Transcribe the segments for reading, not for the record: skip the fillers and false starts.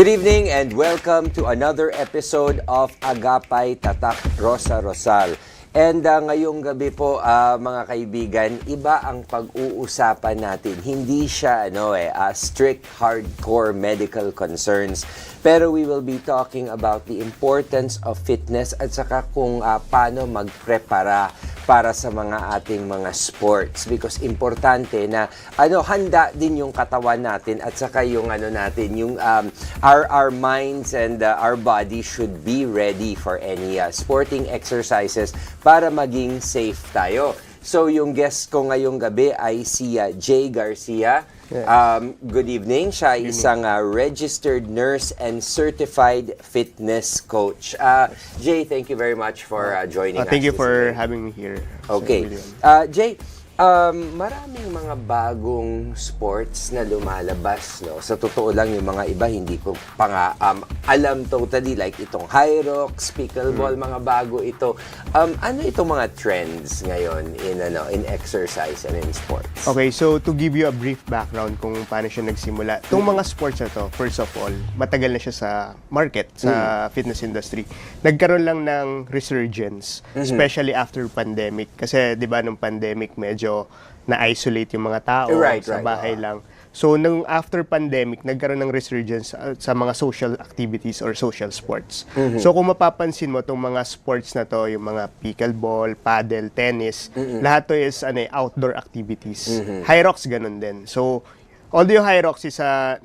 Good evening and welcome to another episode of Agapay Tatak Rosa Rosal. And ngayong gabi po mga kaibigan, iba ang pag-uusapan natin. Hindi siya strict hardcore medical concerns. Pero we will be talking about the importance of fitness at saka kung paano magprepara para sa mga ating mga sports, because importante na handa din yung katawan natin at saka yung our minds and our body should be ready for any sporting exercises para maging safe tayo. So yung guest ko ngayong gabi ay si Jay Garcia. Good evening. Siya ay isang registered nurse and certified fitness coach. Jay, thank you very much for joining us. Thank you for having me here. Okay. Jay, maraming mga bagong sports na lumalabas, no? Sa totoo lang, yung mga iba hindi ko pa nga alam totally, like itong high rocks, pickleball, mga bago ito. Ano itong mga trends ngayon in exercise and in sports? Okay, so to give you a brief background kung paano siya nagsimula. Itong mga sports na to, first of all, matagal na siya sa market, sa fitness industry. Nagkaroon lang ng resurgence, especially after pandemic. Kasi 'di ba nung pandemic medyo na-isolate yung mga tao sa bahay lang. So, nung after pandemic, nagkaroon ng resurgence sa mga social activities or social sports. So, kung mapapansin mo, itong mga sports na to, yung mga pickleball, paddle, tennis, lahat to is outdoor activities. High rocks, ganun din. So, although high rocks is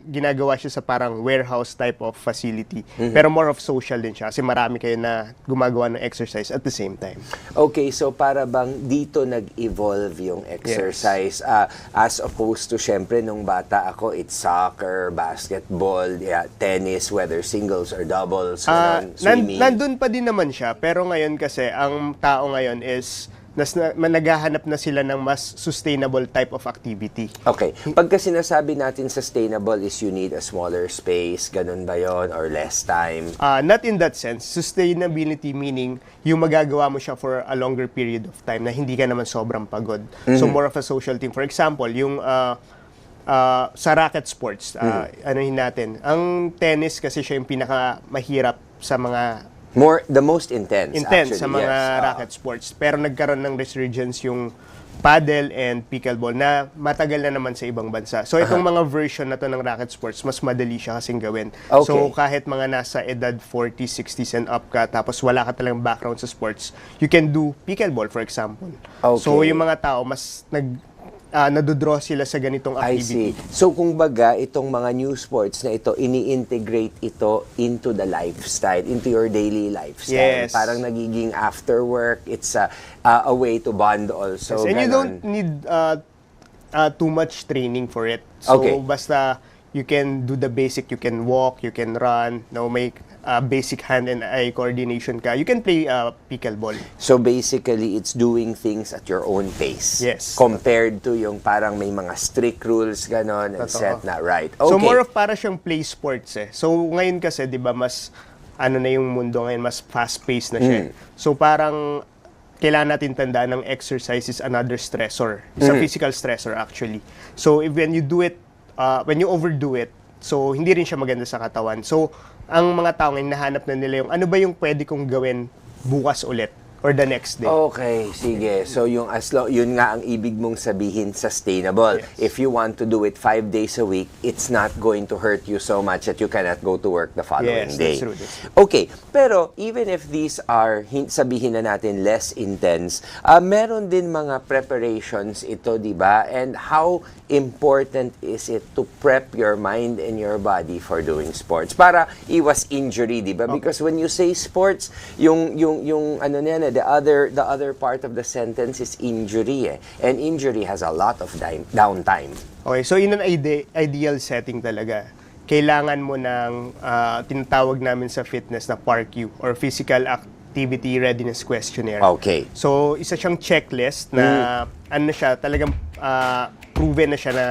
ginagawa siya sa parang warehouse type of facility, pero more of social din siya kasi marami kayo na gumagawa ng exercise at the same time. Okay, so para bang dito nag-evolve yung exercise as opposed to syempre nung bata ako, it's soccer, basketball, tennis, whether singles or doubles, swimming. Nandun pa din naman siya, pero ngayon kasi ang tao ngayon is naghahanap na sila ng mas sustainable type of activity. Okay. Pagka sinasabi natin sustainable is you need a smaller space, ganun ba yun, or less time? Not in that sense. Sustainability meaning yung magagawa mo siya for a longer period of time na hindi ka naman sobrang pagod. So more of a social thing. For example, yung sa racket sports, anuhin natin. Ang tennis kasi siya yung pinakamahirap sa mga The most intense actually, sa mga yes. racket sports. Pero nagkaroon ng resurgence yung paddle and pickleball na matagal na naman sa ibang bansa. So itong mga version na to ng racket sports, mas madali siya kasing gawin. Okay. So kahit mga nasa edad 40s, 60s and up ka, tapos wala ka talagang background sa sports, you can do pickleball for example. Okay. So yung mga tao, mas nadodraw sila sa ganitong I activity. see. So kung baga, itong mga new sports na ito, ini-integrate ito into the lifestyle, into your daily lifestyle. Yes. Parang nagiging after work, it's a way to bond also. And you ganon. don't need too much training for it. So Okay. basta you can do the basic, you can walk, you can run, make basic hand and eye coordination ka. You can play pickleball. So basically, it's doing things at your own pace. Yes. Compared to yung parang may mga strict rules, ganon, and Totoo. set na right. Okay. So more of para siyang play sports eh. So ngayon kasi 'di ba mas na yung mundo ngayon, mas fast-paced na siya. So parang kailangan natin tandaan ng exercise is another stressor. It's a physical stressor actually. So when you do it, when you overdo it, so hindi rin siya maganda sa katawan. So ang mga tao ngayon nahanap na nila yung ano ba yung pwede kong gawin bukas ulit or the next day. Okay, sige. So yung yun nga ang ibig mong sabihin, sustainable. Yes. If you want to do it 5 days a week, it's not going to hurt you so much that you cannot go to work the following Yes, day. that's true, that's true. Okay, pero even if these are, sabihin na natin, less intense, meron din mga preparations ito, di ba? And how important is it to prep your mind and your body for doing sports? Para iwas injury, di ba? Because when you say sports, yung ano niyan, the other part of the sentence is injury eh. And injury has a lot of downtime. Okay, so in an ideal setting talaga, kailangan mo ng tinatawag namin sa fitness na PARQ or Physical Activity Readiness Questionnaire. Okay. So, isa siyang checklist na ano siya, talagang proven na siya na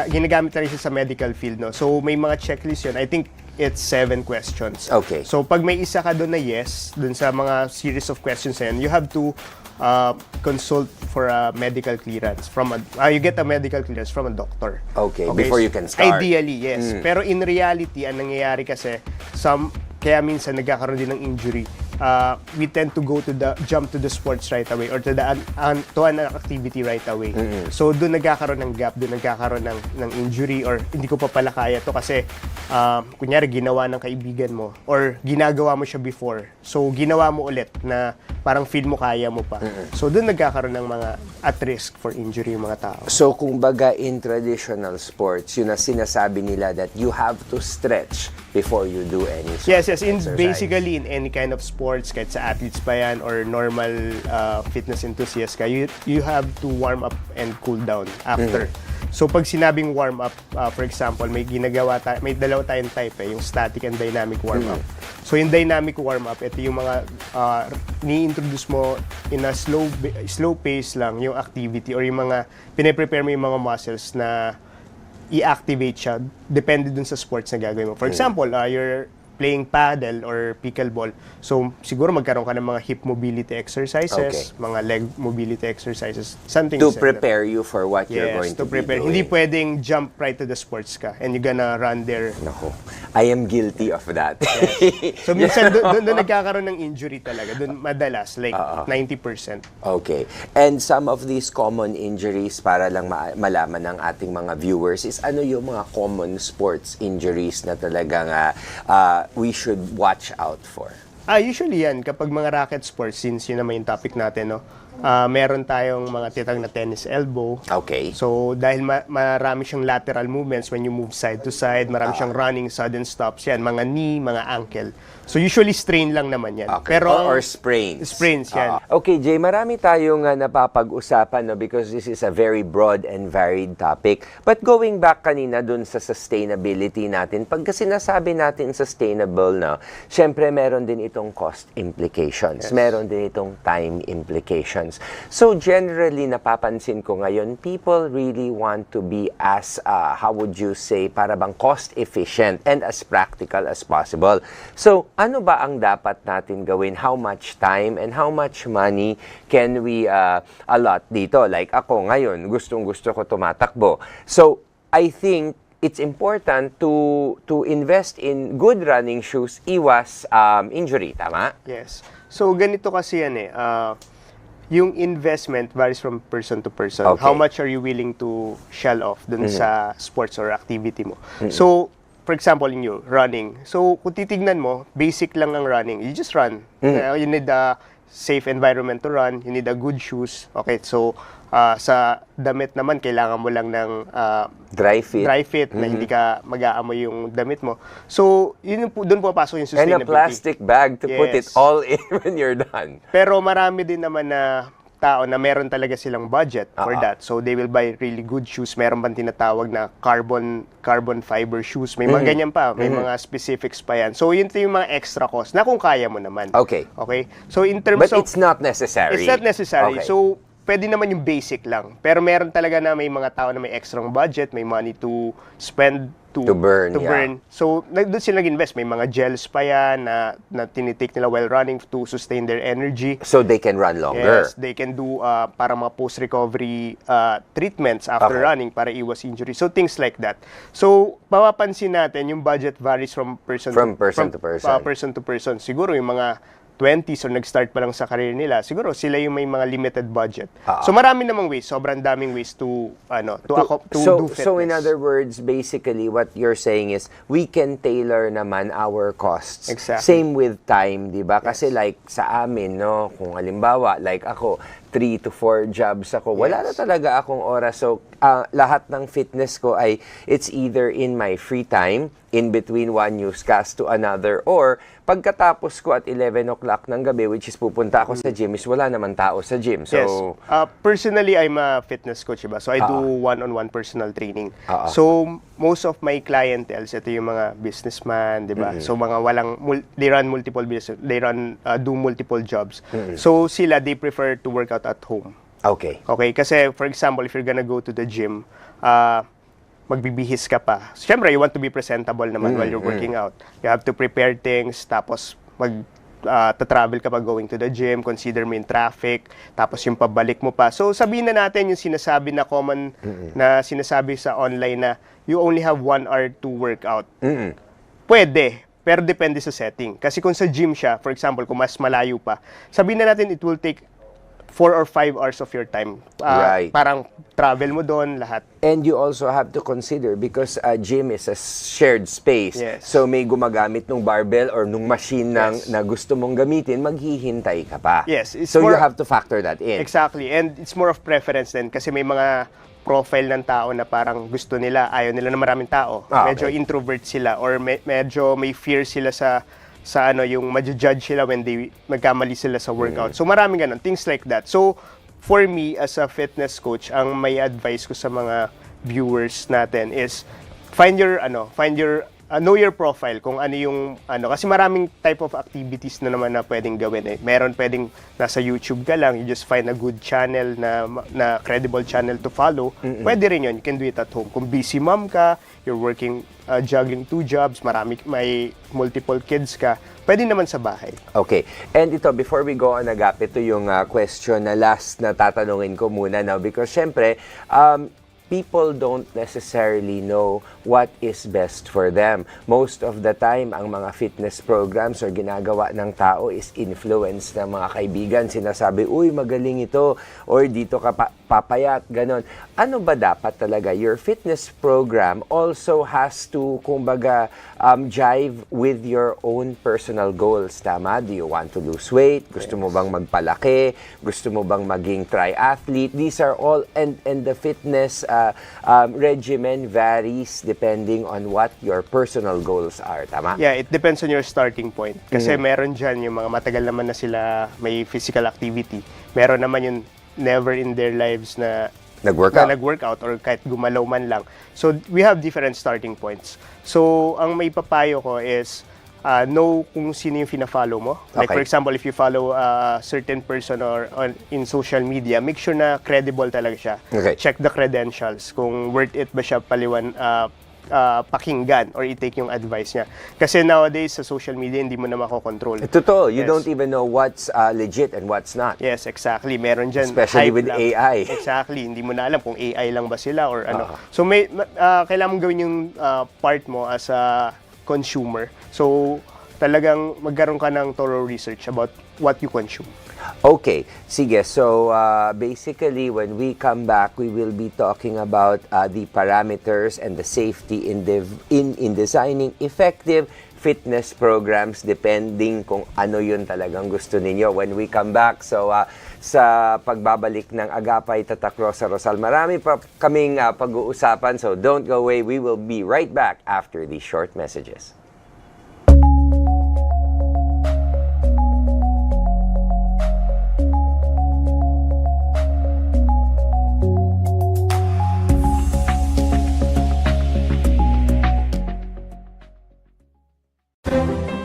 ginagamit na rin siya sa medical field. No? So, may mga checklist yun. I think it's 7 questions. Okay. So, pag may isa ka doon na yes, doon sa mga series of questions na yun, you have to consult for a medical clearance you get a medical clearance from a doctor. Okay, before you can start. Ideally, yes. Pero in reality, ang nangyayari kasi, kaya minsan nagkakaroon din ng injury. We tend to jump to the sports right away or to an activity right away. So doon nagkakaroon ng gap, doon nagkakaroon ng injury or hindi ko pa pala kaya to kasi kunyari ginawa ng kaibigan mo or ginagawa mo siya before. So ginawa mo ulit na parang feel mo kaya mo pa. So doon nagkakaroon ng mga at risk for injury yung mga tao. So kung baga in traditional sports, yun na sinasabi nila that you have to stretch before you do any sort Yes, of exercise. basically in any kind of sports, kahit sa athletes pa yan or normal fitness enthusiast ka, you have to warm up and cool down after. So pag sinabing warm up, for example, may dalawa tayong type yung static and dynamic warm up. So yung dynamic warm up, ito yung mga ni-introduce mo in a slow pace lang yung activity or yung mga pine-prepare mo yung mga muscles na i-activate siya depende dun sa sports na gagawin mo. For example, you're playing paddle or pickleball. So, siguro magkaroon ka ng mga hip mobility exercises, mga leg mobility exercises, something To like that. prepare you for what you're going to be doing. Hindi pwedeng jump right to the sports ka and you're gonna run there. Nako, I am guilty of that. So, minsan doon nagkakaroon ng injury talaga. Doon madalas, like 90%. Okay. And some of these common injuries, para lang malaman ng ating mga viewers, is ano yung mga common sports injuries na talagang we should watch out for? Usually yan, kapag mga racket sports, since yun naman yung topic natin, no? Meron tayong mga tinatawag na tennis elbow. Okay. So, dahil marami siyang lateral movements when you move side to side, marami siyang running, sudden stops yan, mga knee, mga ankle. So, usually strain lang naman yan. Okay. Pero, or sprains. Sprains yan. Okay, Jay, marami tayong napapag-usapan, no, because this is a very broad and varied topic. But going back kanina dun sa sustainability natin, pag sinasabi natin sustainable, no, syempre meron din itong cost implications. Yes. Meron din itong time implications. options. So generally, napapansin ko ngayon, people really want to be as, how would you say, para bang cost efficient and as practical as possible. So ano ba ang dapat natin gawin? How much time and how much money can we allot dito? Like ako ngayon, gustong-gusto ko tumatakbo. So I think it's important to invest in good running shoes, iwas injury, tama? Yes. So, ganito kasi yan eh. Yung investment varies from person to person. Okay. How much are you willing to shell off dun sa sports or activity mo? So, for example, running. So, kung titignan mo, basic lang ang running. You just run. You need a safe environment to run. You need a good shoes. Okay, so sa damit naman, kailangan mo lang ng Dry fit. na hindi ka mag-aamoy yung damit mo. So, doon papasok yung And sustainability. a plastic bag to put it Yes. all in when you're done. Pero marami din naman na tao na meron talaga silang budget for that. So, they will buy really good shoes. Meron bang tinatawag na carbon fiber shoes. May mga ganyan pa. May mga specifics pa yan. So, yun yung mga extra cost na kung kaya mo naman. Okay. Okay? So, in terms But of... it's not necessary. It's not necessary. Okay. So, pwede naman yung basic lang. Pero meron talaga na may mga tao na may extra budget, may money to spend, To burn, yeah. So, doon sila nag-invest. May mga gels pa yan na tinitake nila while running to sustain their energy. So they can run longer. Yes, they can do para mga post-recovery treatments after Okay. running para iwas injury. So, things like that. So, mapapansin natin, yung budget varies from person From person to person. person to person. Siguro yung mga 20s or nag-start pa lang sa career nila, siguro sila yung may mga limited budget. So marami namang ways, sobrang daming ways to do fitness. So in other words, basically what you're saying is we can tailor naman our costs. Exactly. Same with time, 'di ba? Kasi like sa amin, no, kung halimbawa like ako 3 to 4 jobs ako, wala na talaga akong oras. So lahat ng fitness ko ay it's either in my free time, in between one newscast to another, or pagkatapos ko at 11 o'clock ng gabi, which is pupunta ako sa gym, is wala naman tao sa gym. So, Yes. Personally, I'm a fitness coach, diba? So, I do one-on-one personal training. So, most of my clientels, ito yung mga businessman, diba? So, mga they run multiple business, they do multiple jobs. So, sila, they prefer to work out at home. okay. Okay? Kasi, for example, if you're gonna go to the gym, magbibihis ka pa. Siyempre, you want to be presentable naman while you're working out. You have to prepare things, tapos travel ka pa going to the gym, consider mo yung traffic, tapos yung pabalik mo pa. So, sabihin na natin yung sinasabi na common na sinasabi sa online na you only have 1 hour to work out. Pwede, pero depende sa setting. Kasi kung sa gym siya, for example, kung mas malayo pa, sabihin na natin it will take 4 or 5 hours of your time. Right. Parang travel mo doon, lahat. And you also have to consider because a gym is a shared space. Yes. So may gumagamit ng barbell or nung machine Yes. na gusto mong gamitin, maghihintay ka pa. Yes, it's So you more- have to factor that in. Exactly. And it's more of preference din kasi may mga profile ng tao na parang gusto nila, ayaw nila na maraming tao. Okay. Medyo introvert sila or medyo may fear sila sa yung ma-judge sila when they magkamali sila sa workout. So maraming ganun, things like that. So for me as a fitness coach, ang may advice ko sa mga viewers natin is know your profile kung ano yung kasi maraming type of activities na naman na pwedeng gawin eh. Meron pwedeng nasa YouTube ka lang, you just find a good channel na credible channel to follow. Pwede rin yun, you can do it at home. Kung busy mom ka, you're working juggling 2 jobs, may multiple kids ka, pwede naman sa bahay. Okay. And ito, before we go on, Agap, ito yung question na last na tatanungin ko muna now because syempre, people don't necessarily know what is best for them. Most of the time, ang mga fitness programs or ginagawa ng tao is influence ng mga kaibigan. Sinasabi, uy, magaling ito, or dito ka papayat, ganon. Ano ba dapat talaga? Your fitness program also has to, kumbaga, jive with your own personal goals. Tama? Do you want to lose weight? Gusto mo bang magpalaki? Gusto mo bang maging triathlete? These are all, and the fitness regimen varies depending on what your personal goals are. Tama? Yeah, it depends on your starting point. Kasi meron dyan yung mga matagal naman na sila may physical activity. Meron naman yung never in their lives na nag-workout or kahit gumalaw man lang. So, we have different starting points. So, ang may papayo ko is know kung sino yung fina-follow mo. Like Okay. for example, if you follow a certain person or in social media, make sure na credible talaga siya. Okay. Check the credentials, kung worth it ba siya pakinggan or i-take yung advice niya. Kasi nowadays sa social media, hindi mo na makokontrol. Totoo, you Yes. don't even know what's legit and what's not. Yes, exactly. Meron dyan. Especially hype with lang. AI. Exactly. Hindi mo na alam kung AI lang ba sila or ano. Ah. So, kailangan mong gawin yung part mo as a consumer. So, talagang magkaroon ka ng thorough research about what you consume. Okay, sige. So, basically, when we come back, we will be talking about the parameters and the safety in designing effective fitness programs depending kung ano yun talagang gusto ninyo when we come back. So, sa pagbabalik ng Agapay Tatak Rosa Rosal, marami pa kaming pag-uusapan. So, don't go away. We will be right back after these short messages.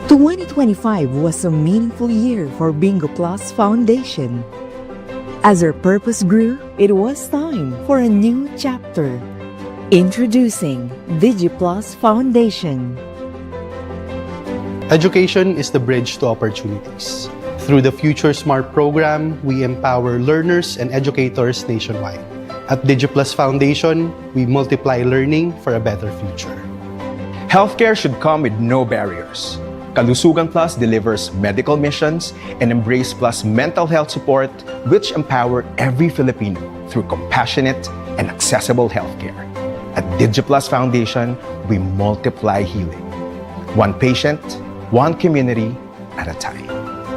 "2025 was a meaningful year for Bingo Plus Foundation. As our purpose grew, it was time for a new chapter. Introducing DigiPlus Foundation. Education is the bridge to opportunities. Through the Future Smart program, we empower learners and educators nationwide. At DigiPlus Foundation, we multiply learning for a better future. Healthcare should come with no barriers. Kalusugan Plus delivers medical missions, and Embrace Plus mental health support, which empower every Filipino through compassionate and accessible healthcare. At DigiPlus Foundation, we multiply healing. One patient, one community at a time.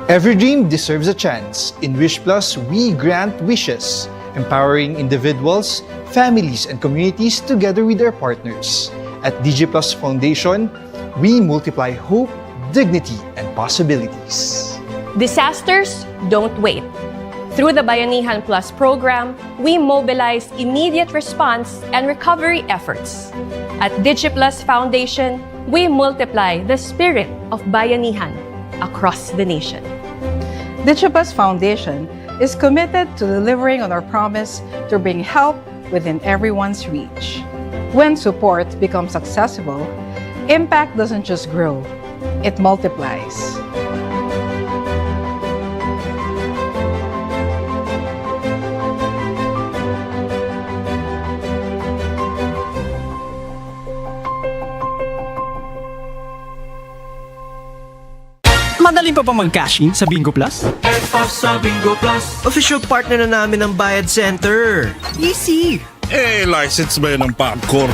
Every dream deserves a chance. In Wish Plus, we grant wishes, empowering individuals, families, and communities together with their partners. At DigiPlus Foundation, we multiply hope, dignity, and possibilities. Disasters don't wait. Through the Bayanihan Plus program, we mobilize immediate response and recovery efforts. At DigiPlus Foundation, we multiply the spirit of Bayanihan across the nation. DigiPlus Foundation is committed to delivering on our promise to bring help within everyone's reach. When support becomes accessible, impact doesn't just grow, it multiplies. Madaling pa ba mag-cash in sa Bingo Plus? Sa Bingo Plus, official partner na namin ng Bayad Center. Easy! License ba yun ng Pagcor?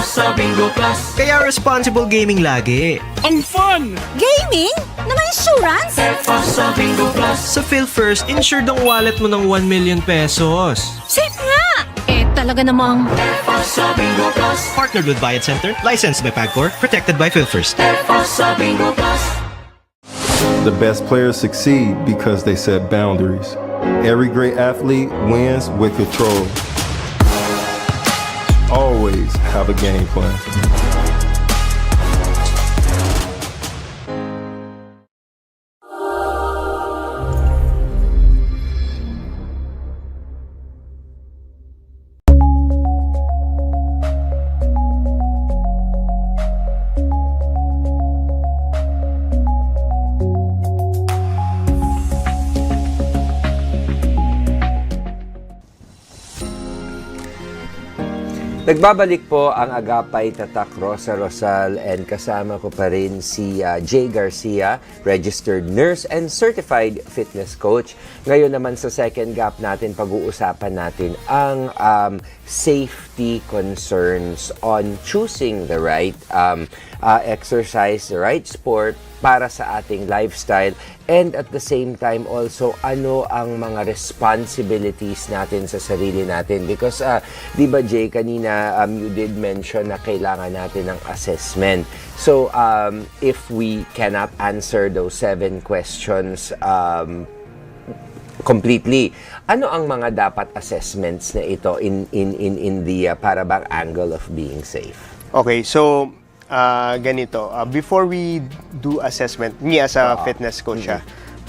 Sa Bingo Plus, kaya responsible gaming lagi. Ang fun! Gaming? Na may insurance? Sa Bingo Plus, sa PhilFirst, insured ang wallet mo ng 1 million pesos. Safe nga! Talaga namang... Sa Bingo Plus, partnered with Bayad Center, licensed by Pagcor, protected by PhilFirst. Sa Bingo Plus. The best players succeed because they set boundaries. Every great athlete wins with control. Always have a game plan. Nagbabalik po ang Agapay Tatak Rosa Rosal and kasama ko pa rin si Jay Garcia, registered nurse and certified fitness coach. Ngayon naman sa second gap natin, pag-uusapan natin ang safety concerns on choosing the right exercise, the right sport para sa ating lifestyle, and at the same time also ano ang mga responsibilities natin sa sarili natin, because di ba Jay, kanina you did mention na kailangan natin ng assessment. So if we cannot answer those 7 questions completely, ano ang mga dapat assessments na ito in the para bang angle of being safe? Okay, so ganito, before we do assessment, me as a fitness coach,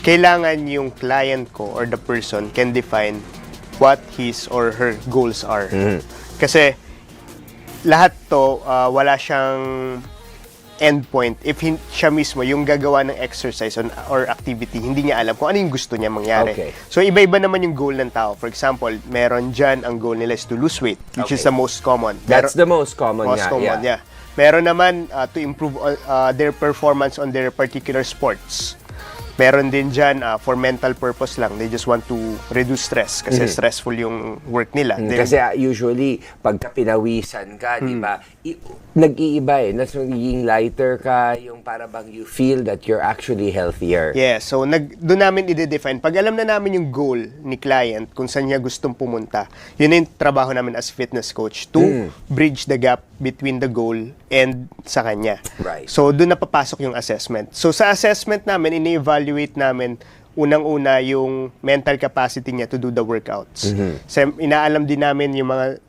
kailangan yung client ko or the person can define what his or her goals are. Kasi lahat to, wala siyang endpoint if siya mismo yung gagawa ng exercise or activity, hindi niya alam kung ano yung gusto niya mangyari. Okay. So iba-iba naman yung goal ng tao. For example, meron dyan ang goal nila is to lose weight, which is the most common. That's the most common yeah. Meron naman to improve their performance on their particular sports. Meron din dyan for mental purpose lang. They just want to reduce stress kasi stressful yung work nila. Kasi usually, pagka pinawisan ka, di ba, nag-iiba eh. Mas magiging lighter ka, yung para bang you feel that you're actually healthier. Yeah, so doon namin i-define. Pag alam na namin yung goal ni client, kung saan niya gustong pumunta, yun yung trabaho namin as fitness coach to bridge the gap between the goal and sa kanya. Right. So doon napapasok yung assessment. So sa assessment namin, ini-evaluate namin unang-una yung mental capacity niya to do the workouts. So, inaalam din namin yung mga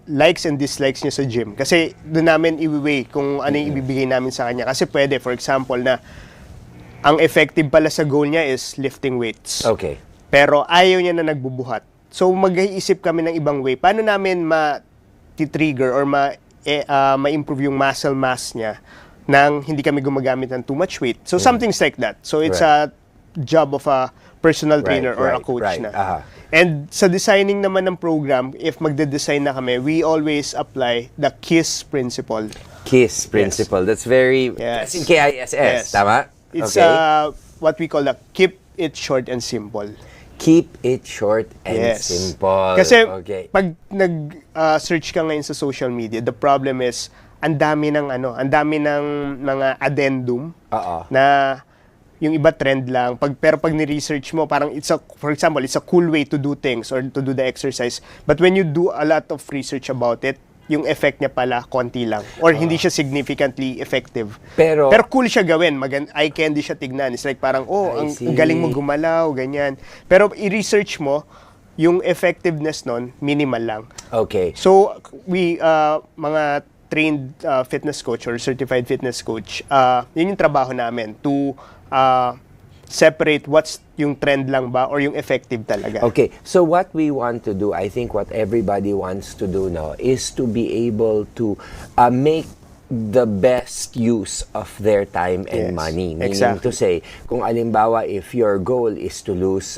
likes and dislikes niya sa gym. Kasi doon namin i-weigh kung ano yung ibibigay namin sa kanya. Kasi pwede, for example, na ang effective pala sa goal niya is lifting weights. Okay. Pero ayaw niya na nagbubuhat. So, mag-iisip kami ng ibang way. Paano namin ma-trigger or ma-improve yung muscle mass niya nang hindi kami gumagamit ng too much weight. So, something like that. So, it's a job of a personal trainer or a coach na. And sa designing naman ng program, if magde-design na kami, we always apply the KISS principle. KISS principle. That's very, as in KISS, tama? It's what we call the keep it short and simple. Keep it short and simple. Kasi pag nag-search ka ngayon sa social media, the problem is, ang dami ng mga addendum na yung iba trend lang. Pero pag ni-research mo, parang for example, it's a cool way to do things or to do the exercise. But when you do a lot of research about it, yung effect niya pala konti lang or hindi siya significantly effective. Pero cool siya gawin, eye candy siya tignan. It's like parang ang galing mo gumalaw, ganyan. Pero i-research mo, yung effectiveness nun minimal lang. Okay. So we mga trained fitness coach or certified fitness coach, yun yung trabaho namin to separate what's yung trend lang ba or yung effective talaga. Okay, so what we want to do, I think what everybody wants to do now is to be able to make the best use of their time and money. Meaning to say, kung alimbawa, if your goal is to lose,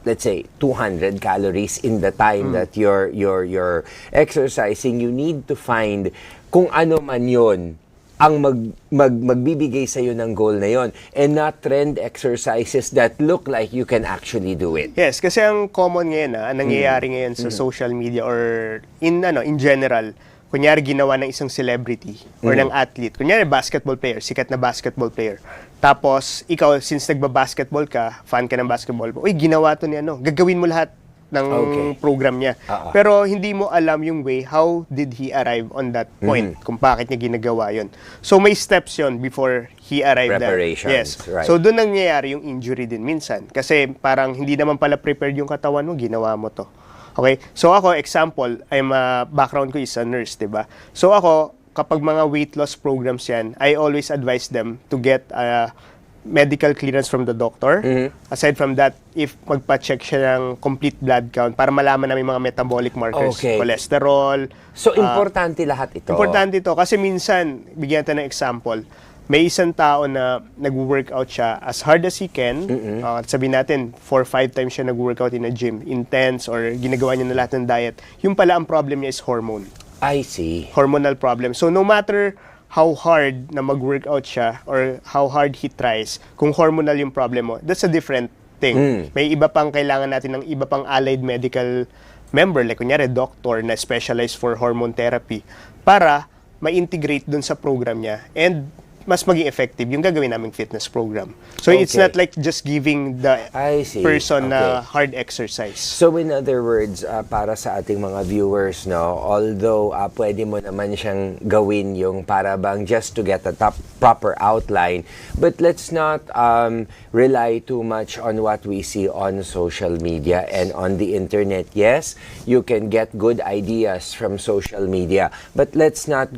let's say, 200 calories in the time that you're exercising, you need to find kung ano man yun ang magbibigay sa iyo ng goal na yon, and not trend exercises that look like you can actually do it. Yes, kasi ang common ngayon ang nangyayari ngayon sa social media or in general, kunyari ginawa ng isang celebrity or ng athlete, kunyari basketball player, sikat na basketball player. Tapos ikaw, since nagba-basketball ka, fan ka ng basketball, ginawa to ni gagawin mo lahat ng program niya. Pero hindi mo alam yung way, how did he arrive on that point, kung bakit niya ginagawa yon. So may steps yon before he arrived there. Yes. Right. So doon nangyayari yung injury din minsan. Kasi parang hindi naman pala prepared yung katawan mo, ginawa mo to. Okay? So ako, example, background ko is a nurse, diba? So ako, kapag mga weight loss programs yan, I always advise them to get medical clearance from the doctor. Aside from that, if magpa-check siya ng complete blood count para malaman namin mga metabolic markers, cholesterol. So, importante lahat ito. Importante ito kasi minsan, bigyan natin ng example, may isang tao na nag-workout siya as hard as he can. Sabihin natin, 4-5 times siya nag-workout in a gym, intense, or ginagawa niya na lahat ng diet. Yung pala, ang problem niya is hormone. I see. Hormonal problem. So, no matter how hard na mag-workout siya or how hard he tries, kung hormonal yung problem mo, that's a different thing. May iba pang kailangan natin ng iba pang allied medical member, like kunyari doctor na specialized for hormone therapy para ma-integrate dun sa program niya and mas maging effective yung gagawin naming fitness program. So it's not like just giving the person hard exercise. So in other words, para sa ating mga viewers, although pwede mo naman siyang gawin yung para bang just to get a proper outline, but let's not rely too much on what we see on social media and on the internet. Yes, you can get good ideas from social media, but let's not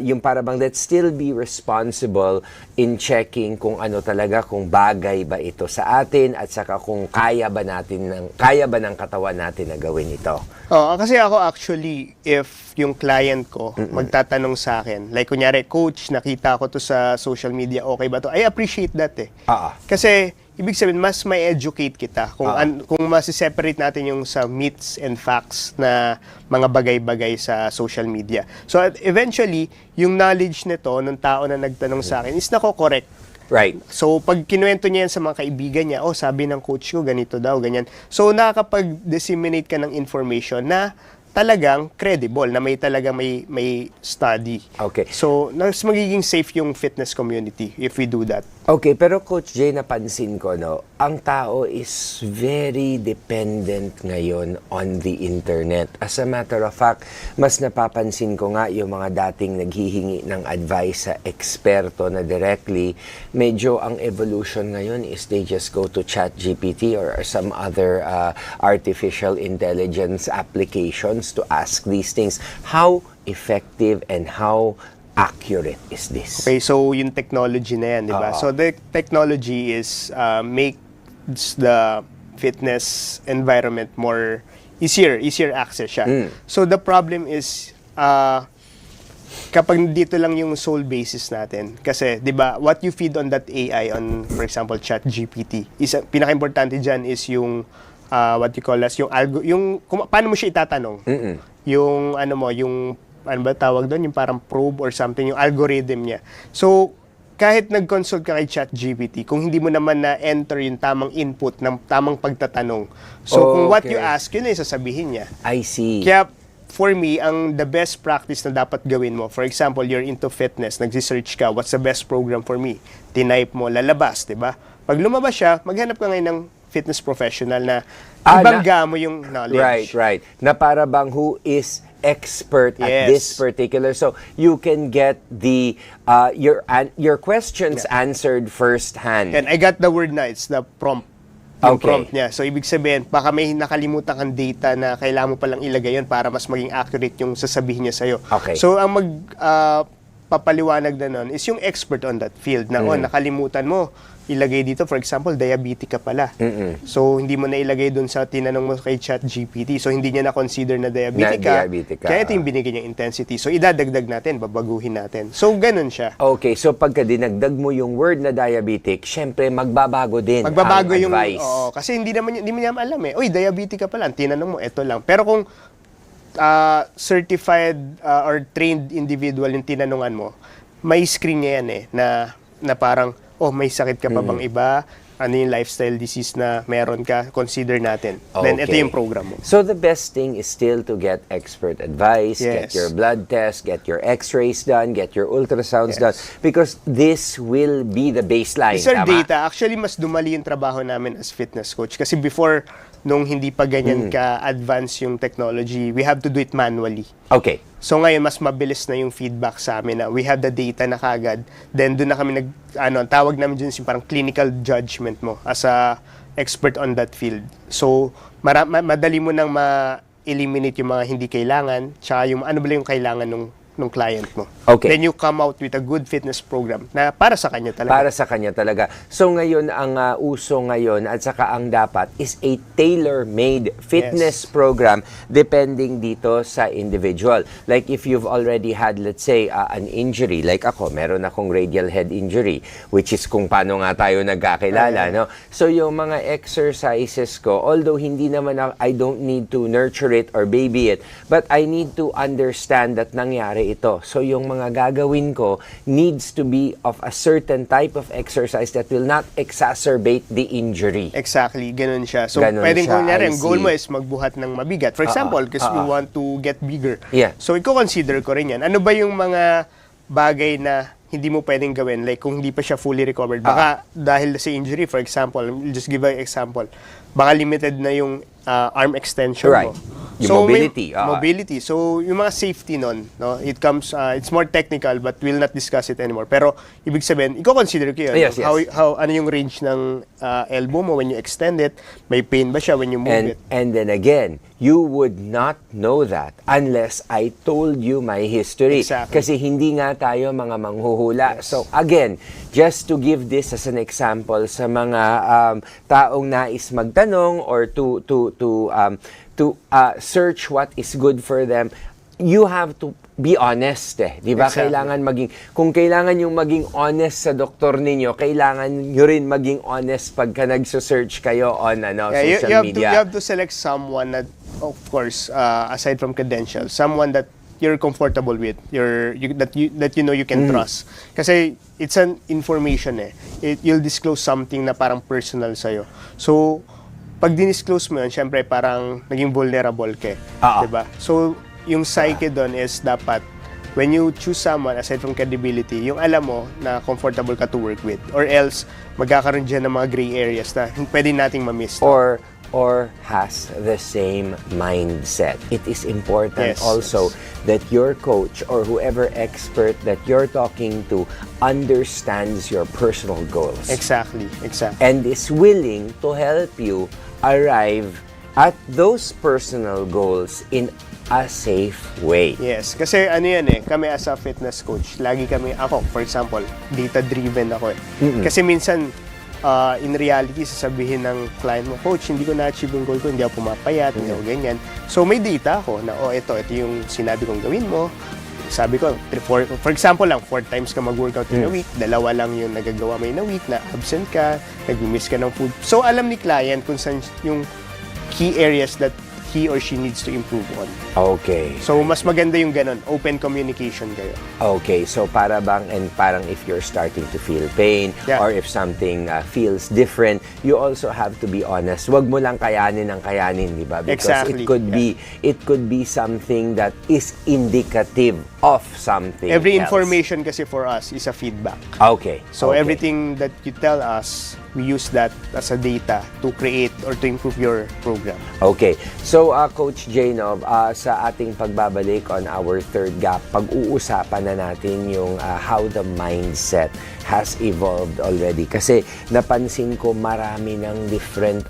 yung parang let's still be responsible in checking kung ano talaga, kung bagay ba ito sa atin at saka kung kaya ba ng katawan natin na gawin ito. Kasi ako actually, if yung client ko magtatanong sa akin, like kunyari, coach, nakita ko to sa social media, okay ba to? I appreciate that eh. Kasi ibig sabihin, mas may educate kita kung masi-separate natin yung sa myths and facts na mga bagay-bagay sa social media. So eventually, yung knowledge nito ng tao na nagtanong sa akin is nako-correct. Right. So pag kinuwento niya yan sa mga kaibigan niya, sabi ng coach ko, ganito daw, ganyan. So nakakapag-disseminate ka ng information na talagang credible, na may study. Okay. So mas magiging safe yung fitness community if we do that. Okay, pero Coach Jay, napansin ko, no, ang tao is very dependent ngayon on the internet. As a matter of fact, mas napapansin ko nga yung mga dating naghihingi ng advice sa eksperto na directly, medyo ang evolution ngayon is they just go to ChatGPT or some other artificial intelligence applications to ask these things. How effective and how accurate is this? Okay, so yung technology na yan, di ba? So the technology is makes the fitness environment more easier access siya. So the problem is kapag dito lang yung sole basis natin, kasi di ba, what you feed on that AI on, for example, ChatGPT, pinaka-importante dyan is yung what you call as yung paano mo siya itatanong. Yung ano ba tawag doon, yung parang probe or something, yung algorithm niya. So, kahit nag-consult ka kay ChatGPT, kung hindi mo naman na-enter yung tamang input ng tamang pagtatanong, so kung what you ask, yun ay sasabihin niya. I see. Kaya, for me, the best practice na dapat gawin mo, for example, you're into fitness, nag-research ka, what's the best program for me? Tinype mo, lalabas, di ba? Pag lumabas siya, maghanap ka ngayon ng fitness professional na ibangga mo yung knowledge. Right. Na para bang who is expert at this particular, so you can get the your questions answered firsthand. And I got the word na, it's the prompt. Yung prompt niya. So ibig sabihin, baka may nakalimutan kang data na kailangan mo palang ilagay yun para mas maging accurate yung sasabihin niya sa'yo. Okay. So ang papaliwanag na nun is yung expert on that field na nakalimutan mo ilagay dito, for example, diabetic ka pala. So, hindi mo na ilagay dun sa tinanong mo kay ChatGPT. So, hindi niya na-consider na diabetic ka. Kaya ito yung binigay niyang intensity. So, idadagdag natin, babaguhin natin. So, ganun siya. Okay, so pagka dinagdag mo yung word na diabetic, syempre magbabago din ang advice. Kasi hindi mo niya alam eh. Uy, diabetic ka pala. Tinanong mo, eto lang. Pero kung certified or trained individual yung tinanungan mo, may screen niya yan eh, na parang, may sakit ka pa bang iba? Ano yung lifestyle disease na meron ka? Consider natin. Then, ito yung program mo. So, the best thing is still to get expert advice, get your blood test, get your x-rays done, get your ultrasounds done, because this will be the baseline. These are data. Actually, mas dumali yung trabaho namin as fitness coach. Kasi before, nung hindi pa ganyan ka-advance yung technology, we have to do it manually. Okay. So ngayon, mas mabilis na yung feedback sa amin na we have the data na kagad. Then doon na kami tawag namin dun yung parang clinical judgment mo as a expert on that field. So madali mo nang ma-eliminate yung mga hindi kailangan, tsaka yung ano ba yung kailangan ng client mo. Okay. Then you come out with a good fitness program na para sa kanya talaga. Para sa kanya talaga. So ngayon, ang uso ngayon at saka ang dapat is a tailor-made fitness program depending dito sa individual. Like if you've already had, let's say, an injury, like ako, meron akong radial head injury, which is kung paano nga tayo nagkakilala, no? So yung mga exercises ko, although hindi naman I don't need to nurture it or baby it, but I need to understand that nangyari ito. So yung mga gagawin ko needs to be of a certain type of exercise that will not exacerbate the injury. Exactly, ganun siya. So pwedeng kunyari, ang goal mo is magbuhat ng mabigat. For example, because you want to get bigger. Yeah. So i-consider ko rin yan. Ano ba yung mga bagay na hindi mo pwedeng gawin? Like kung hindi pa siya fully recovered. Baka dahil sa injury, for example, just give an example. Baka limited na yung arm extension mo. Yung mobility. Mobility. So, yung mga safety nun, no, it comes, it's more technical but we'll not discuss it anymore. Pero, ibig sabihin, i-consider ko yun. Yes, yes. Ano yung range ng elbow mo when you extend it? May pain ba siya when you move it? And then again, you would not know that unless I told you my history. Exactly. Kasi hindi nga tayo mga manghuhula. So again, just to give this as an example sa mga taong nais magtanong or to search what is good for them, you have to be honest di ba? Exactly. Kung kailangan yung maging honest sa doktor ninyo, kailangan nyo rin maging honest pagka nagso-search kayo on social media. You have to select someone that, of course, aside from credentials, someone that you're comfortable with, that you know you can trust. Kasi it's an information you'll disclose something na parang personal sa'yo. So, pag dinisclose mo yun, syempre parang naging vulnerable ka. Diba? So, yung psyche doon is dapat when you choose someone aside from credibility, yung alam mo na comfortable ka to work with, or else magkakaroon dyan ng mga gray areas na pwede nating ma-miss. Or has the same mindset. It is important Yes. that your coach or whoever expert that you're talking to understands your personal goals. Exactly. And is willing to help you arrive at those personal goals in a safe way. Yes, kasi kami as a fitness coach, ako, for example, data-driven ako Kasi minsan, in reality, sasabihin ng client mo, coach, hindi ko na-achieve yung goal ko, hindi ako pumapayat, hindi ako ganyan. So, may data ako na, ito yung sinabi kong gawin mo. Sabi ko, for example lang, 4 times ka mag-workout in a week, 2 lang yung nagagawa mo in a week, na absent ka, nag-miss ka ng food. So, alam ni client kung saan yung key areas that he or she needs to improve on. Okay. So, mas maganda yung ganun. Open communication kayo. Okay, so parang if you're starting to feel pain or if something feels different, you also have to be honest. Huwag mo lang kayanin, di ba? Because Exactly. it could be something that is indicative of something Every else. information kasi for us is a feedback. Okay. So okay. everything that you tell us, we use that as a data to create or to improve your program. Okay. So, Coach Jainob, sa ating pagbabalik on our third gap, pag-uusapan na natin yung how the mindset has evolved already. Kasi napansin ko marami ng different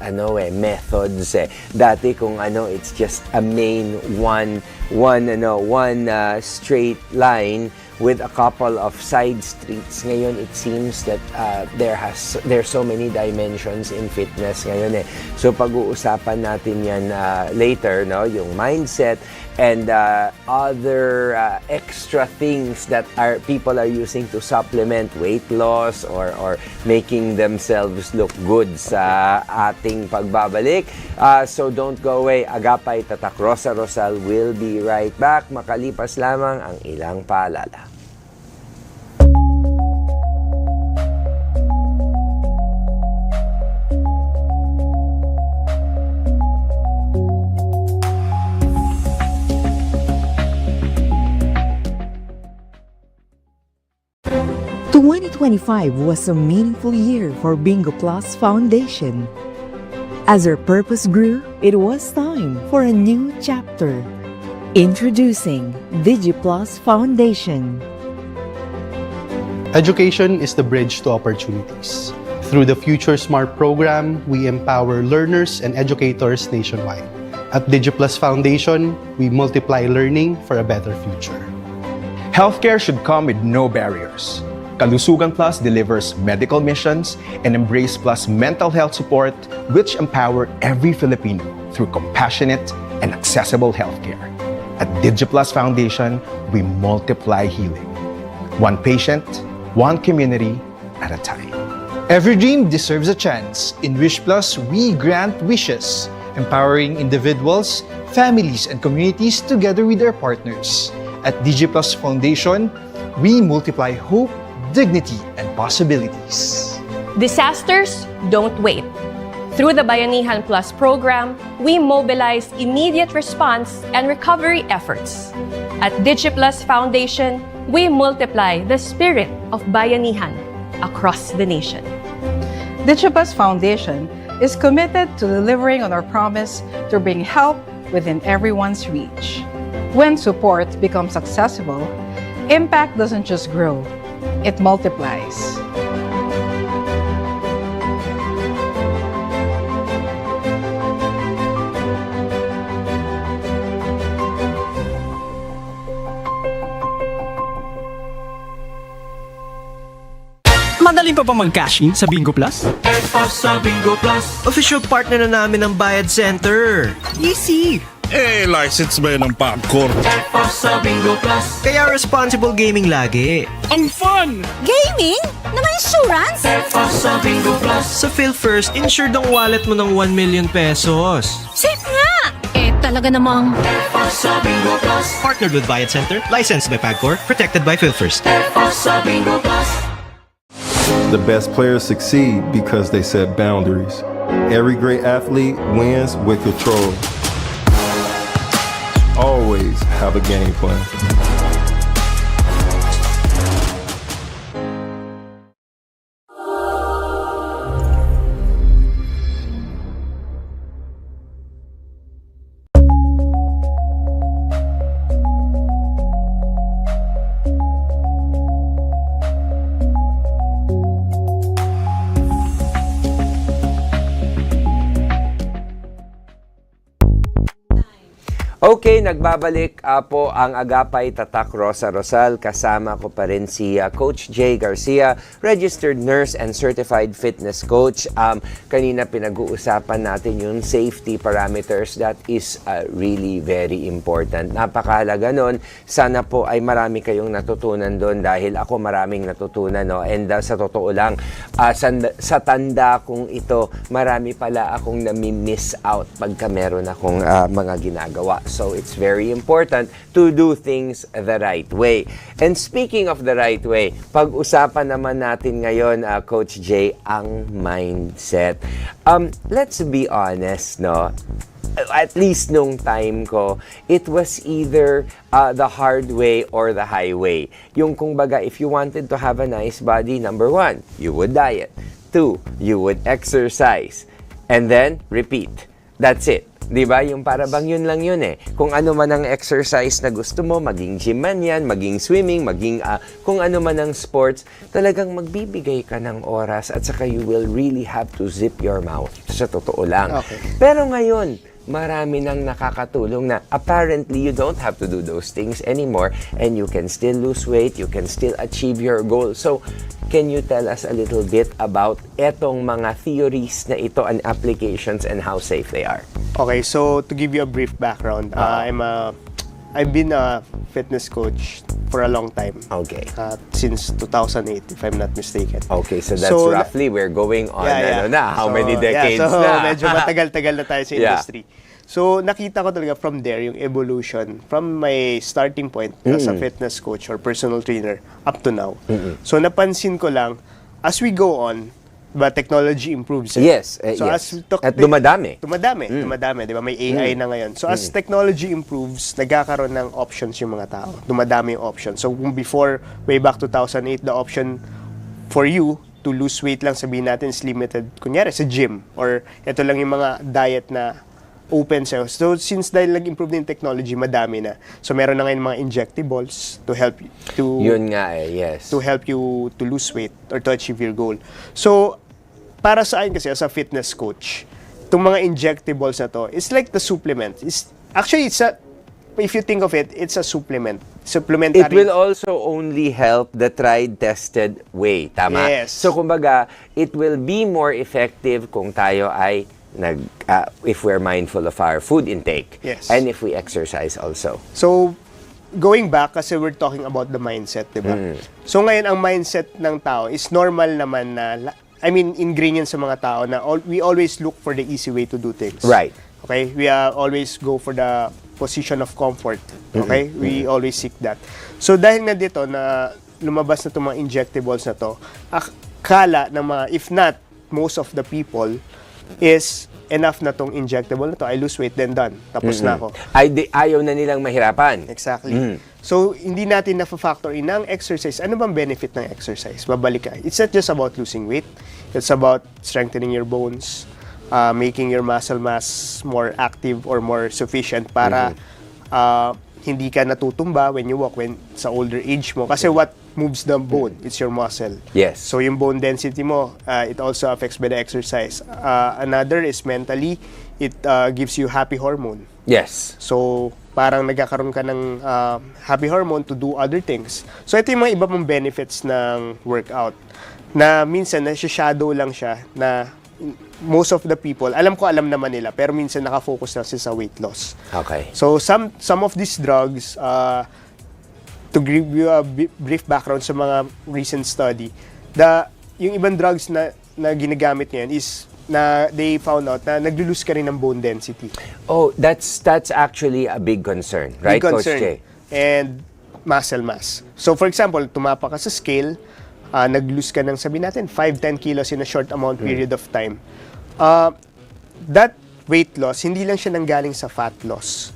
methods. Dati kung it's just a main one straight line with a couple of side streets. Ngayon, it seems that there's so many dimensions in fitness ngayon So, pag-uusapan natin yan later, yung mindset and other extra things that people are using to supplement weight loss or making themselves look good sa ating pagbabalik. So, don't go away. Agapay Tatak Rosa Rosal will be right back. Makalipas lamang ang ilang paalala. The 2025 was a meaningful year for Bingo Plus Foundation. As our purpose grew, it was time for a new chapter. Introducing DigiPlus Foundation. Education is the bridge to opportunities. Through the Future Smart program, we empower learners and educators nationwide. At DigiPlus Foundation, we multiply learning for a better future. Healthcare should come with no barriers. Kalusugan Plus delivers medical missions and Embrace Plus mental health support which empower every Filipino through compassionate and accessible healthcare. At DigiPlus Foundation, we multiply healing. One patient, one community at a time. Every dream deserves a chance. In Wish Plus, we grant wishes, empowering individuals, families, and communities together with their partners. At DigiPlus Foundation, we multiply hope, dignity, and possibilities. Disasters don't wait. Through the Bayanihan Plus program, we mobilize immediate response and recovery efforts. At DigiPlus Foundation, we multiply the spirit of Bayanihan across the nation. DigiPlus Foundation is committed to delivering on our promise to bring help within everyone's reach. When support becomes accessible, impact doesn't just grow, it multiplies. Madaling pa mag-cash in sa Bingo Plus? Sa Bingo Plus. Official partner na namin ng Bayad Center. Easy! License ba yan ng Pangkor? Sa Bingo Plus. Kaya responsible gaming lagi. Ang fun! Gaming? Na may insurance? Sa Bingo Plus. Sa PhilFirst, insured ang wallet mo ng 1 million pesos. Safe nga! Talaga namang... Sa Bingo Plus. Partnered with Bayad Center, licensed by PAGCOR, protected by PhilFirst. Sa Bingo Plus. The best players succeed because they set boundaries. Every great athlete wins with control. Always have a game plan. Okay, nagbabalik po ang Agapay Tatak Rosa Rosal. Kasama ko pa rin si Coach Jay Garcia, registered nurse and certified fitness coach. Kanina pinag-uusapan natin yung safety parameters. That is really very important. Napakahalaga nun. Sana po ay marami kayong natutunan doon dahil ako maraming natutunan. No? And sa totoo lang, sa tanda kong ito, marami pala akong nami-miss out pagka meron akong mga ginagawa. So it's very important to do things the right way. And speaking of the right way, pag-usapan naman natin ngayon, Coach Jay, ang mindset. Let's be honest, no? At least nung time ko, it was either the hard way or the highway. Yung kung baga, if you wanted to have a nice body, number 1, you would diet. 2, you would exercise. And then, repeat. That's it. Diba? Yung para bang yun lang yun eh. Kung ano man ang exercise na gusto mo, maging gym man yan, maging swimming, maging kung ano man ang sports, talagang magbibigay ka ng oras at saka you will really have to zip your mouth. Sa totoo lang. Okay. Pero ngayon, marami nang nakakatulong na apparently you don't have to do those things anymore and you can still lose weight, you can still achieve your goal. So, can you tell us a little bit about etong mga theories na ito and applications and how safe they are? Okay, so to give you a brief background, I've been a fitness coach for a long time. Okay. Since 2008, if I'm not mistaken. Okay, so that's roughly, we're going on, how many decades so na? medyo matagal-tagal na tayo sa industry. So, nakita ko talaga from there yung evolution from my starting point as a fitness coach or personal trainer up to now. So, napansin ko lang, as we go on, diba, technology improves. Yes, so yes. As we talk, at dumadami. Dumadami, di ba? May AI na ngayon. So, as technology improves, nagkakaroon ng options yung mga tao. Dumadami yung options. So, kung before, way back 2008, the option for you to lose weight lang, sabihin natin, is limited, kunyari, sa gym. Or, ito lang yung mga diet na open sa'yo. So, since dahil nag-improve din technology, madami na. So, meron na ngayon mga injectables to help you to... Yun nga yes. To help you to lose weight or to achieve your goal. So, para sa akin kasi, as a fitness coach, itong mga injectables na to, it's like the supplement. Actually, if you think of it, it's a supplement. Supplementary. It will also only help the tried, tested way. Tama? Yes. So, kumbaga, it will be more effective kung tayo ay if we're mindful of our food intake. Yes. And if we exercise also. So, going back, kasi we're talking about the mindset, di ba? So, ngayon, ang mindset ng tao is normal naman na, ingredients sa mga tao na we always look for the easy way to do things. Right. Okay? We always go for the position of comfort. Okay? We always seek that. So, dahil nga dito na lumabas na itong mga injectables na to, akala ng mga, if not, most of the people, is enough na tong injectable na to. I lose weight, then done. Tapos na ako. Ayaw na nilang mahirapan. Exactly. So, hindi natin na-factor in ang exercise. Ano bang benefit ng exercise? Babalik ka. It's not just about losing weight. It's about strengthening your bones, making your muscle mass more active or more sufficient para hindi ka natutumba when you walk when sa older age mo. Kasi what moves the bone, it's your muscle. Yes. So yung bone density mo, it also affects by the exercise. Another is mentally, it gives you happy hormone. Yes. So parang nagkakaroon ka ng happy hormone to do other things. So ito yung mga iba pang benefits ng workout na minsan na-shadow lang siya na most of the people, alam naman nila, pero minsan nakafocus na sila sa weight loss. Okay. So some of these drugs, to give you a brief background sa mga recent study, yung ibang drugs na ginagamit ngayon is na they found out na naglo-lose ka rin ng bone density. Oh, that's actually a big concern, right, Big Coach concern. Jay? And muscle mass. So for example, tumapa ka sa scale, nag-lose ka ng sabi natin 5-10 kilos in a short amount period of time. That weight loss, hindi lang siya nanggaling sa fat loss.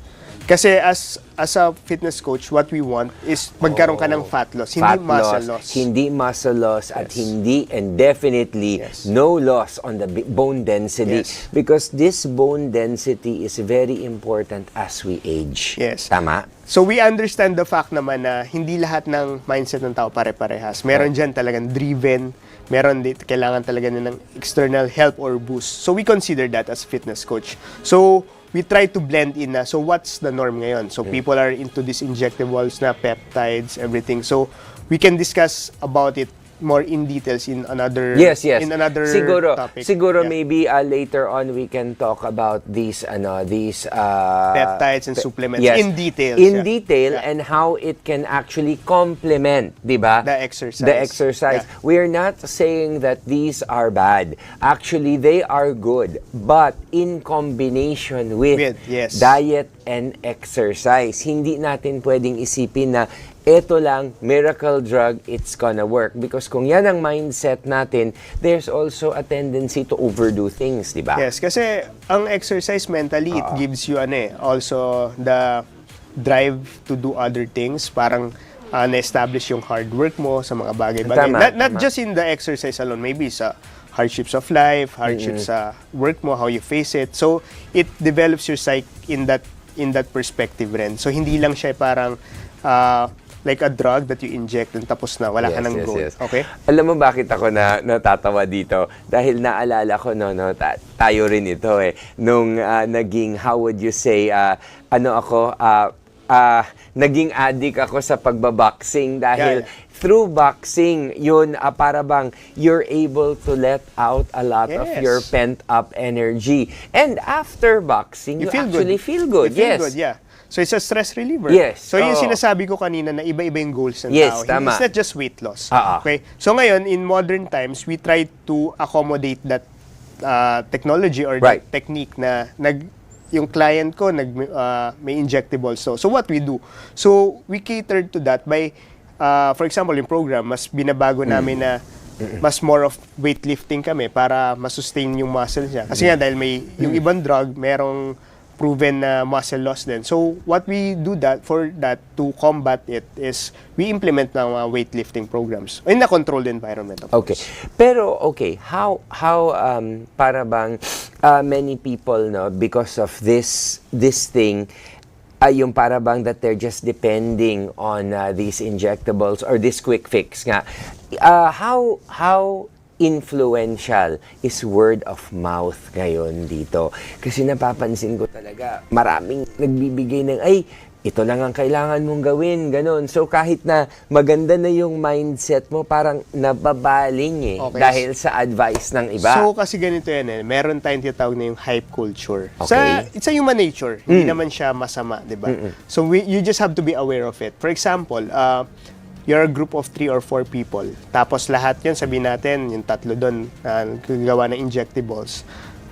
Kasi as a fitness coach, what we want is magkaroon ka ng fat loss, hindi muscle loss. Hindi muscle loss at hindi and definitely no loss on the bone density because this bone density is very important as we age. Yes. Tama? So we understand the fact naman na hindi lahat ng mindset ng tao pare-parehas. Meron dyan talagang driven, meron kailangan talaga ng external help or boost. So we consider that as fitness coach. So we try to blend in na, so what's the norm ngayon? So people are into these injectables na peptides, everything. So we can discuss about it more in details in another in another topic. Siguro maybe later on we can talk about these peptides and supplements in detail. In detail and how it can actually complement, 'di ba? The exercise. The exercise. We're not saying that these are bad. Actually, they are good, but in combination with diet and exercise. Hindi natin pwedeng isipin na ito lang, miracle drug, it's gonna work. Because kung yan ang mindset natin, there's also a tendency to overdo things, di ba? Yes, kasi ang exercise mentally, it gives you also the drive to do other things. Parang na-establish yung hard work mo sa mga bagay-bagay. Not just in the exercise alone, maybe sa hardships of life, hardships sa work mo, how you face it. So, it develops your psyche in that perspective rin. So, hindi lang siya parang like a drug that you inject and tapos na, wala ka ng goal. Okay? Alam mo bakit ako natatawa dito? Dahil naalala ko, tayo rin ito nung naging, how would you say, naging addict ako sa pagbaboxing dahil through boxing, yun, para bang you're able to let out a lot of your pent-up energy. And after boxing, you actually feel good. You feel good, yeah. So it's a stress reliever. Yes. So yung sinasabi ko kanina na iba-iba yung goals ng tao. Tama. It's not just weight loss. Okay? So ngayon, in modern times, we try to accommodate that technology or that technique na yung client ko may injectables. So what we do? So we cater to that by, for example, yung program, mas binabago namin na mas more of weightlifting kami para masustain yung muscle niya. Kasi nga dahil may yung ibang drug, merong proven muscle loss din. So what we do to combat it is we implement ng mga weightlifting programs in a controlled environment, of course. Pero how para bang many people because of this thing yung para bang that they're just depending on these injectables or this quick fix nga, how influential is word of mouth ngayon dito? Kasi napapansin ko talaga, maraming nagbibigay ng, ito lang ang kailangan mong gawin, ganun. So kahit na maganda na yung mindset mo, parang nababaling dahil sa advice ng iba. So kasi ganito yan meron tayong tinatawag na yung hype culture. It's a human nature. Hindi naman siya masama, di ba? So you just have to be aware of it. For example, you're a group of 3 or 4 people. Tapos lahat yun, sabihin natin, yung 3 doon, gagawa ng injectables.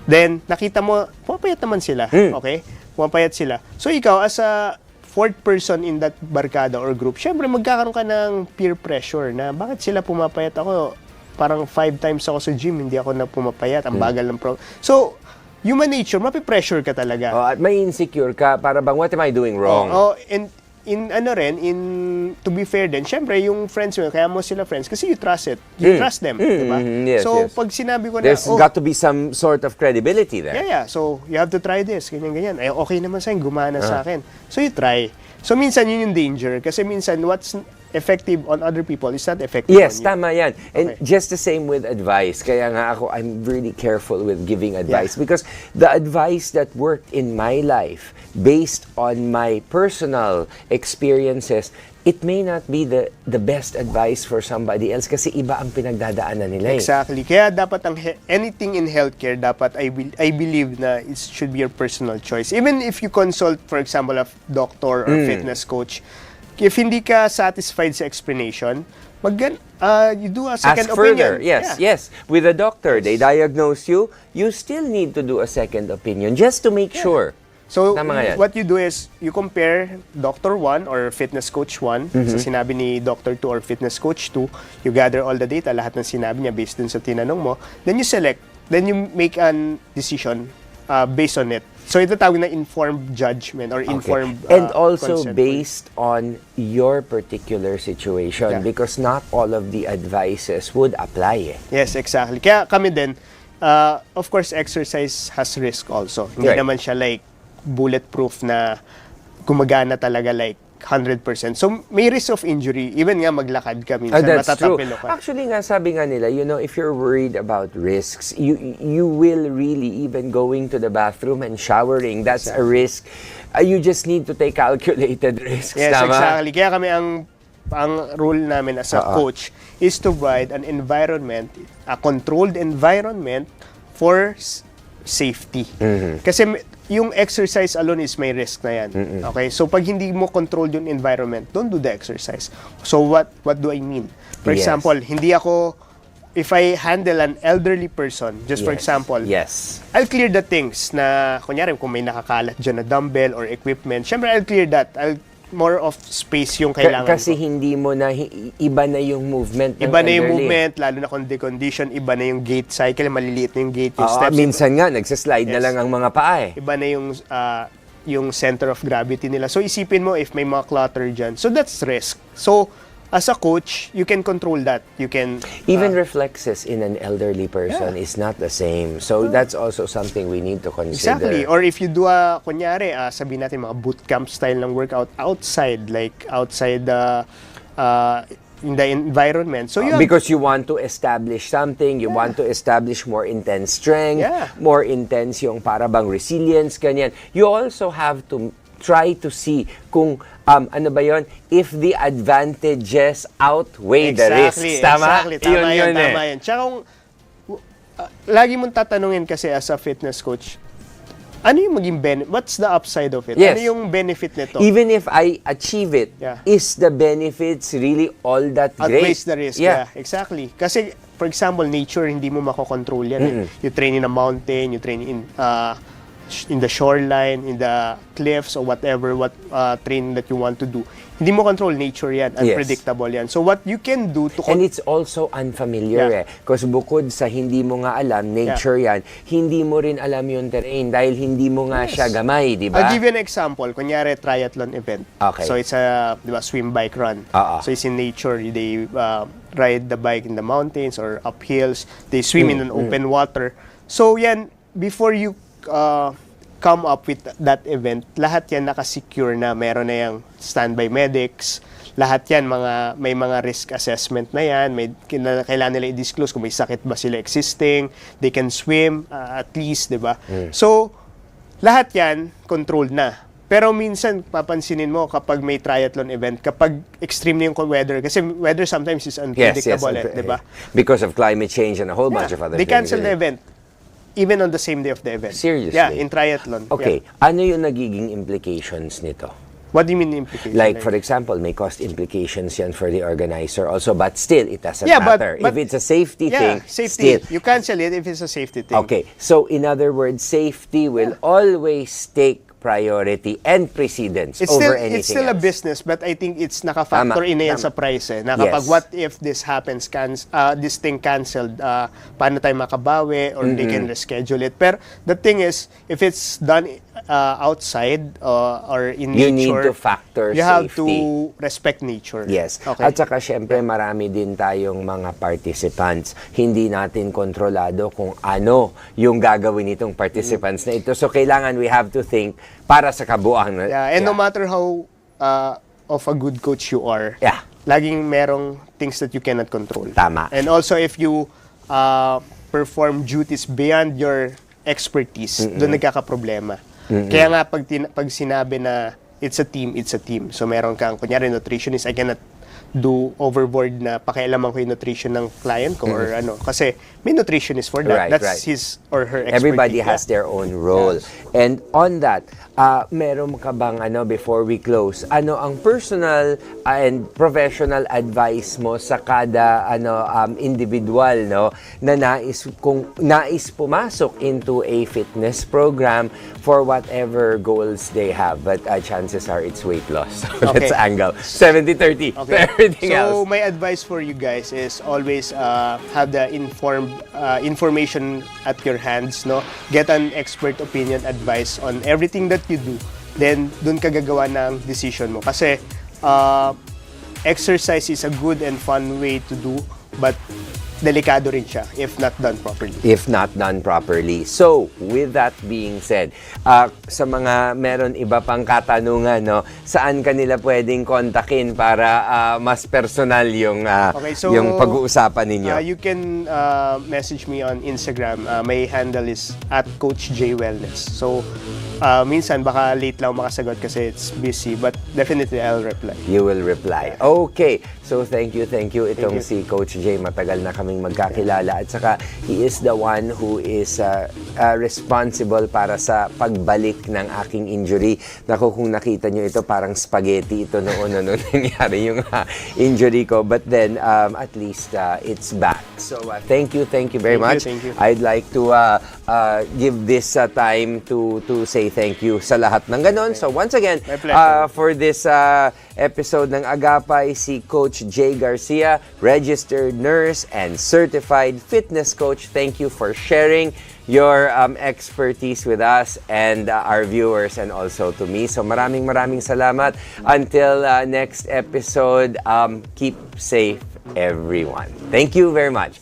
Then, nakita mo, pumapayat naman sila. Okay? Pumapayat sila. So, ikaw, as a 4th person in that barkada or group, syempre, magkakaroon ka ng peer pressure na, bakit sila pumapayat ako? Parang 5 times ako sa gym, hindi ako na pumapayat. Ang bagal ng So, human nature, mapipressure ka talaga. At may insecure ka, para bang, what am I doing wrong? And to be fair din, syempre, yung friends mo, kaya mo sila friends, kasi you trust it. You trust them, di ba? Yes, so, yes. pag sinabi ko na, There's got to be some sort of credibility there. yeah, so, you have to try this, ganyan. Ay, okay naman sa'yo, gumana sa akin. So, you try. So, minsan, yun yung danger. Kasi minsan, what's effective on other people is not effective Yes, on you. tama yan. And Okay. just the same with advice. Kaya nga ako, I'm really careful with giving advice because the advice that worked in my life based on my personal experiences, it may not be the best advice for somebody else kasi iba ang pinagdadaanan nila. Exactly. Kaya dapat anything in healthcare, dapat I believe na it should be your personal choice. Even if you consult, for example, a doctor or fitness coach, if hindi ka satisfied sa explanation, you do a second Ask further. opinion. Yes, Yeah. yes. With a doctor, they diagnose you, you still need to do a second opinion just to make sure. So, Tama nga yan. what you do is, you compare Doctor 1 or Fitness Coach 1 sa sinabi ni Doctor 2 or Fitness Coach 2. You gather all the data, lahat ng sinabi niya based dun sa tinanong mo. Then you select, then you make an decision based on it. So, ito tawag na informed judgment or informed And also consent. based on your particular situation because not all of the advices would apply. Yes, exactly. Kaya kami din, of course, exercise has risk also. Hindi Right. naman siya like bulletproof na gumagana talaga like 100%. So, may risk of injury. Even nga maglakad ka minsan, That's true. matatapilo ka. Actually nga, sabi nga nila, if you're worried about risks, you will really, even going to the bathroom and showering, that's a risk. You just need to take calculated risks. Yes, tama? exactly. Kaya kami ang rule namin as a coach is to provide an environment, a controlled environment for safety. Kasi yung exercise alone is may risk na yan. Okay? So pag hindi mo control yung environment, don't do the exercise. So what do I mean? For Yes. example, if I handle an elderly person, just for example, I'll clear the things na, kunyari, kung may nakakalat dyan na dumbbell or equipment, syempre I'll clear that. More of space yung kailangan Kasi ko. hindi mo na, iba na yung movement ng Iba na yung elderly. movement, lalo na kung decondition, iba na yung gait cycle, maliliit na yung gait, yung Oo, steps. minsan nga, nagsaslide na Yes. lang ang mga paa eh. Iba na yung center of gravity nila. So, isipin mo if may mga clutter dyan. So, that's risk. So, as a coach, you can control that. You can... Even reflexes in an elderly person is not the same. So, that's also something we need to consider. Exactly. Or if you do kunyari, sabihin natin mga bootcamp style ng workout outside in the environment. So, because you want to establish something, you want to establish more intense strength, more intense yung para bang resilience, ganyan. You also have to try to see kung ano ba yon, if the advantages outweigh the risks. Tama? Exactly. Tama yun. eh. Tsaka kung lagi mong tatanungin kasi as a fitness coach, ano yung maging what's the upside of it? Yes. Ano yung benefit nito? Even if I achieve it, is the benefits really all that great? Outweighs the risk. Yeah, exactly. Kasi, for example, nature, hindi mo makokontrol yan. You train in a mountain, you train in the shoreline, in the cliffs, or whatever, training that you want to do. Hindi mo control nature yan. Unpredictable yan. So, what you can do to... And it's also unfamiliar Because bukod sa hindi mo nga alam, nature yan, hindi mo rin alam yung terrain dahil hindi mo nga siya gamay, di ba? I'll give you an example. Kunyari, triathlon event. Okay. So, it's a swim, bike, run. So, it's in nature. They ride the bike in the mountains or up hills. They swim in an open water. So, yan, before you come up with that event, lahat yan nakasecure na meron na yung standby medics, lahat yan may mga risk assessment na yan, kailangan nila i-disclose kung may sakit ba sila existing, they can swim at least, di ba? So, lahat yan controlled na. Pero minsan, papansinin mo kapag may triathlon event, kapag extreme na yung weather, kasi weather sometimes is unpredictable, di ba? Because of climate change and a whole bunch of other They things. cancel the event. Even on the same day of the event. Seriously? Yeah, in triathlon. Okay. Yeah. Ano yung nagiging implications nito? What do you mean implications? Like, for example, may cost implications yan for the organizer also, but still, it doesn't but matter. If it's a safety thing, safety. still. You cancel it if it's a safety thing. Okay. So, in other words, safety will always take priority and precedence over anything It's still a else. business, but I think it's naka-factor in na yan sa price na kapag what if this happens, this thing canceled, paano tayo makabawi or they can reschedule it. Pero the thing is, if it's done outside or in You nature, need to factor you have safety. to respect nature. Yes. Okay. At saka syempre marami din tayong mga participants. Hindi natin kontrolado kung ano yung gagawin nitong participants na ito. So kailangan we have to think para sa kabuuan. Yeah, and no matter how of a good coach you are, Yeah. laging merong things that you cannot control. Tama. And also if you perform duties beyond your expertise, doon nagkakaproblema. Kaya nga pag sinabi na it's a team. So meron kang, kunyari, nutritionist, I cannot do overboard na pakialaman ko yung nutrition ng client ko or ano. Kasi may nutritionist for that. Right, That's right. his or her expertise. Everybody has their own role. Yes. And on that, meron ka bang before we close, ano ang personal and professional advice mo sa kada individual na kung nais pumasok into a fitness program for whatever goals they have, but chances are it's weight loss. Let's Okay. angle 70-30 to everything So else. my advice for you guys is always have the information at your hands, Get an expert opinion advice on everything that you do. Then dun ka gagawa ng decision mo. Kasi exercise is a good and fun way to do, but delikado rin siya if not done properly. If not done properly. So, with that being said, sa mga meron iba pang katanungan, saan kanila pwedeng kontakin para mas personal yung yung pag-uusapan ninyo? You can message me on Instagram. My handle is @CoachJWellness. So, minsan baka late lang makasagot kasi it's busy, but definitely I'll reply. You will reply. Okay. So, thank you. Itong si Coach J, matagal na kaming magkakilala. At saka, he is the one who is responsible para sa pagbalik ng aking injury. Naku, kung nakita nyo ito, parang spaghetti ito noon nangyari yung injury ko. But then, at least, it's back. So, thank you very much. Thank you. I'd like to give this time to say thank you sa lahat ng ganon. So, once again, My pleasure. for this episode ng Agapay, si Coach Jay Garcia, registered nurse and certified fitness coach. Thank you for sharing your expertise with us and our viewers and also to me. So maraming salamat. Until next episode, keep safe everyone. Thank you very much.